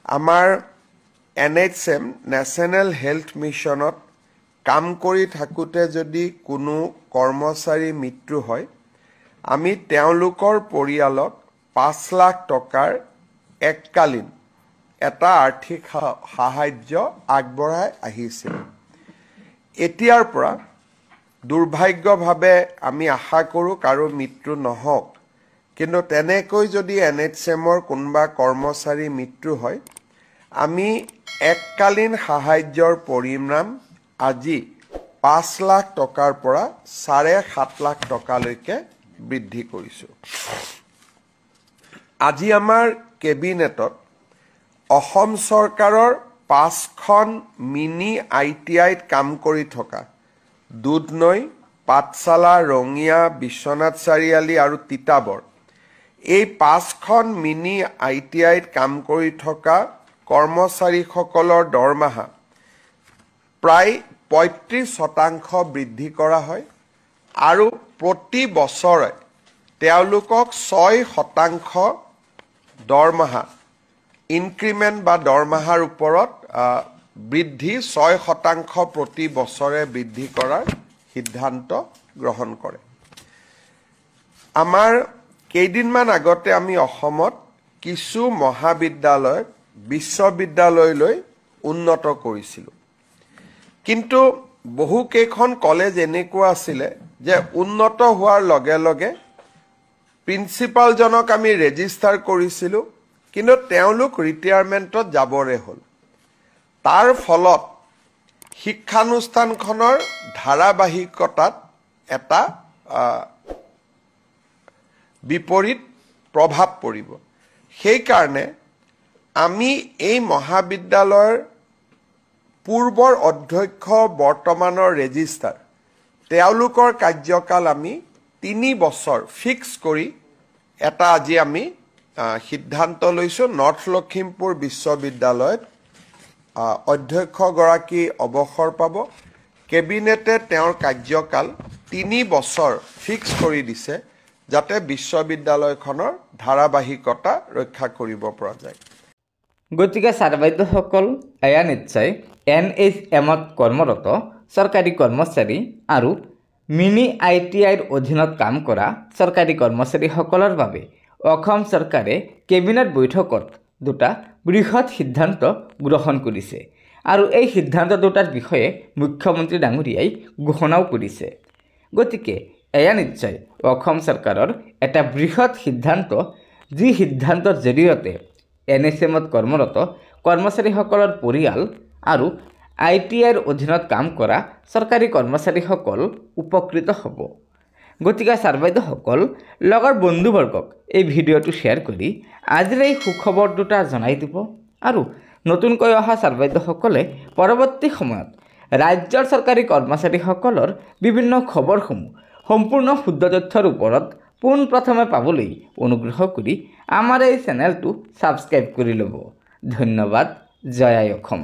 আমাৰ NHM national health মিছনত কাম কৰি থাকোঁতে যদি কোনো কৰ্মচাৰী মৃত্যু হয় আমি তেওঁলোকৰ পৰিয়ালক 5 লাখ টকাৰ এককালীন এটা আৰ্থিক সাহায্য আগবঢ়াই আহিছিল। এতিয়াৰ পৰা দুৰ্ভাগ্যভাৱে আমি আশা কৰোঁ কাৰো মৃত্যু নহওক, কিন্তু তেনেকৈ যদি NHMৰ কোনোবা কৰ্মচাৰী মৃত্যু হয় আমি এককালীন সাহায্যৰ পৰিমাণ আজি 5 লাখ টকাৰ পৰা 7.5 লাখ টকালৈকে বৃদ্ধি কৰিছোঁ। আজি আমাৰ কেবিনেটত অসম চৰকাৰৰ 5খন মিনি ITIত কাম কৰি থকা দুধনৈ, পাঠশালা, ৰঙিয়া, বিশ্বনাথ চাৰিআলি আৰু তিতাবৰ এই 5খন মিনি ITIত কাম কৰি থকা কৰ্মচাৰীসকলৰ দৰমহা প্ৰায় 35% বৃদ্ধি কৰা হয় আৰু প্ৰতি বছৰে তেওঁলোকক 6% দৰমহা ইনক্ৰিমেণ্ট বা দৰমহাৰ ওপৰত বৃদ্ধি 6% প্ৰতি বছৰে বৃদ্ধি কৰাৰ সিদ্ধান্ত গ্ৰহণ কৰে। আমাৰ কেইদিনমান আগতে আমি অসমত কিছু মহাবিদ্যালয় বিশ্ববিদ্যালয়লৈ উন্নত কৰিছিলোঁ, কিন্তু বহু কেইখন কলেজ এনেকুৱা আছিলে যে উন্নত হোৱাৰ লগে লগে প্ৰিন্সিপালজনক আমি ৰেজিষ্টাৰ কৰিছিলোঁ, কিন্তু তেওঁলোক ৰিটায়াৰমেণ্টত যাবৰে হ'ল। তাৰ ফলত শিক্ষানুষ্ঠানখনৰ ধাৰাবাহিকতাত এটা বিপৰীত প্ৰভাৱ পৰিব। সেইকাৰণে আমি এই মহাবিদ্যালয়ৰ পূৰ্বৰ অধ্যক্ষ বৰ্তমানৰ ৰেজিষ্টাৰ তেওঁলোকৰ কাৰ্যকাল আমি 3 বছৰ ফিক্স কৰি এটা আজি আমি সিদ্ধান্ত লৈছোঁ। নৰ্থ লখিমপুৰ বিশ্ববিদ্যালয়ত অধ্যক্ষগৰাকী অৱসৰ পাব। কেবিনেটে তেওঁৰ কাৰ্যকাল 3 বছৰ ফিক্স কৰি দিছে যাতে বিশ্ববিদ্যালয়খনৰ ধাৰাবাহিকতা ৰক্ষা কৰিব পৰা যায়। গতিকে ছাৰ বাইদেউসকল এয়া নিশ্চয় NHMত কৰ্মৰত চৰকাৰী কৰ্মচাৰী আৰু মিনি ITIৰ অধীনত কাম কৰা চৰকাৰী কৰ্মচাৰীসকলৰ বাবে অসম চৰকাৰে কেবিনেট বৈঠকত দুটা বৃহৎ সিদ্ধান্ত গ্ৰহণ কৰিছে আৰু এই সিদ্ধান্ত দুটাৰ বিষয়ে মুখ্যমন্ত্ৰী ডাঙৰীয়াই ঘোষণাও কৰিছে। গতিকে এয়া নিশ্চয় অসম চৰকাৰৰ এটা বৃহৎ সিদ্ধান্ত, যি সিদ্ধান্তৰ জৰিয়তে NHMত কৰ্মৰত কৰ্মচাৰীসকলৰ পৰিয়াল আৰু ITIৰ অধীনত কাম কৰা চৰকাৰী কৰ্মচাৰীসকল উপকৃত হ'ব। গতিকে ছাৰ বাইদেউসকল লগৰ বন্ধুবৰ্গক এই ভিডিঅ'টো শ্বেয়াৰ কৰি আজিৰ এই সুখবৰ দুটা জনাই দিব আৰু নতুনকৈ অহা ছাৰ বাইদেউসকলে পৰৱৰ্তী সময়ত ৰাজ্যৰ চৰকাৰী কৰ্মচাৰীসকলৰ বিভিন্ন খবৰসমূহ সম্পূৰ্ণ শুদ্ধ তথ্যৰ ওপৰত পোনপ্ৰথমে পাবলৈ অনুগ্ৰহ কৰি আমাৰ এই চেনেলটো ছাবস্ক্ৰাইব কৰি ল'ব। ধন্যবাদ। জয় আই অসম।